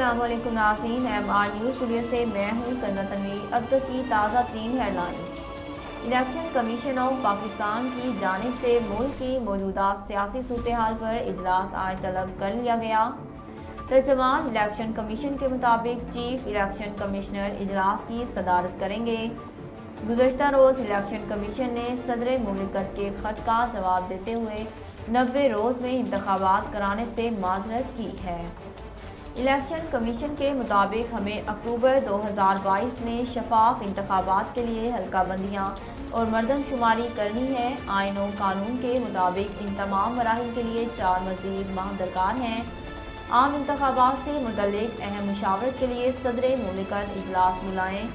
अस्सलाम वालेकुम नाज़रीन, MR न्यूज़ स्टूडियो से मैं हूँ कंगना तनवीर। अब तक की ताज़ा तरीन headlines. Election commission of Pakistan की जानिब से मुल्क की मौजूदा सियासी सूरत हाल पर इजलास आज तलब कर लिया गया। तर्जमान इलेक्शन कमीशन के मुताबिक चीफ इलेक्शन कमिश्नर इजलास की सदारत करेंगे। गुज़श्ता रोज़ इलेक्शन कमीशन ने सदर मुमलिकत के ख़त का जवाब देते हुए 90 रोज़ में इंतखाबात कराने से माजरत की है। इलेक्शन कमीशन के मुताबिक हमें अक्टूबर 2022 में शफाफ इंतखाबात के लिए हल्का बंदियाँ और मरदमशुमारी करनी है। आइन और कानून के मुताबिक इन तमाम मराहिल के लिए 4 मज़ीद माह दरकार हैं। आम इंतखाबात से मुतल्लिक अहम मुशावरत के लिए सदर मुमलिकत इजलास बुलाएँ।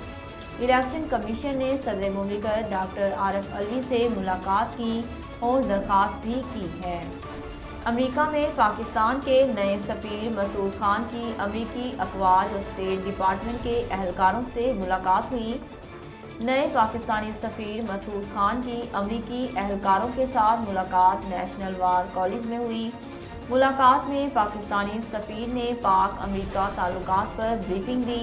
इलेक्शन कमीशन ने सदर मुमलिकत डॉक्टर आरिफ अलवी से मुलाकात की और दरख्वास्त भी की है। अमेरिका में पाकिस्तान के नए सफ़ीर मसूद खान की अमेरिकी अफवाज और स्टेट डिपार्टमेंट के अहलकारों से मुलाकात हुई। नए पाकिस्तानी सफ़ीर मसूद खान की अमेरिकी अहलकारों के साथ मुलाकात नेशनल वार कॉलेज में हुई। मुलाकात में पाकिस्तानी सफ़ीर ने पाक अमेरिका ताल्लुकात पर ब्रीफिंग दी।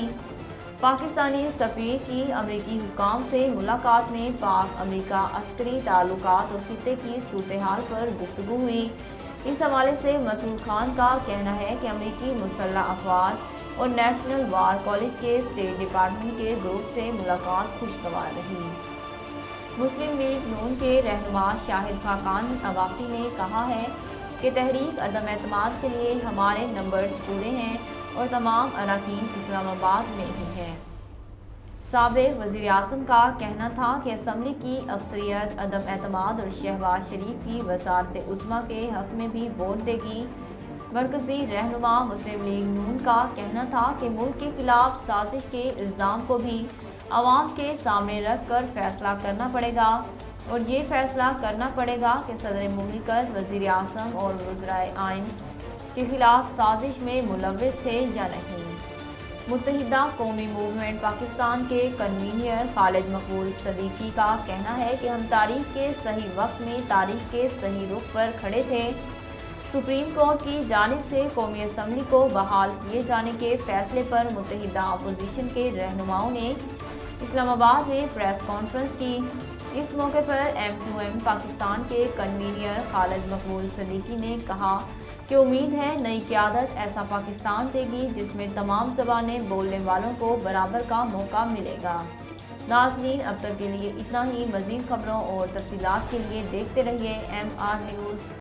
पाकिस्तानी सफ़ीर की अमेरिकी हुकाम से मुलाकात में पाक अमेरिका अस्करी ताल्लुकात और खित्ते की सूरत हाल पर गुफ्तगू हुई। इस हवाले से मसूद खान का कहना है कि अमेरिकी मुसल्लह अफवाज और नेशनल वार कॉलेज के स्टेट डिपार्टमेंट के ग्रुप से मुलाकात खुशगवार रही। मुस्लिम लीग नून के रहनुमा शाहिद खाकान अब्बासी ने कहा है कि तहरीक अदम एतमाद के लिए हमारे नंबर्स पूरे हैं और तमाम अरकान इस्लामाबाद में ही हैं। साबिक़ वज़ीर आज़म का कहना था कि असम्बली की अक्सरियत अदम एतमाद और शहबाज शरीफ की वज़ारत उस्मा के हक़ में भी वोट देगी। मरकज़ी रहनुमा मुस्लिम लीग नून का कहना था कि मुल्क के खिलाफ साजिश के इल्ज़ाम को भी आवाम के सामने रख कर फैसला करना पड़ेगा और ये फैसला करना पड़ेगा कि सदर मुमलिकत वज़ीर आज़म और वज़राए आइन के खिलाफ साजिश में मुलव्विस थे या नहीं। मुत्तहिदा कौमी मूवमेंट पाकिस्तान के कन्वीनर खालिद मकबूल सदीकी का कहना है कि हम तारीख के सही वक्त में तारीख के सही रुख पर खड़े थे। सुप्रीम कोर्ट की जानिब से कौमी असम्बली को बहाल किए जाने के फैसले पर मुत्तहिदा अपोजिशन के रहनुमाओं ने इस्लामाबाद में प्रेस कॉन्फ्रेंस की। इस मौके पर MQM पाकिस्तान के कन्वीनर खालिद मकबूल सदीकी ने कहा कि उम्मीद है नई क़यादत ऐसा पाकिस्तान देगी जिसमें तमाम ज़बानें बोलने वालों को बराबर का मौका मिलेगा। नाज़रीन, अब तक के लिए इतना ही। मज़ीद खबरों और तफसीलात के लिए देखते रहिए MR न्यूज़।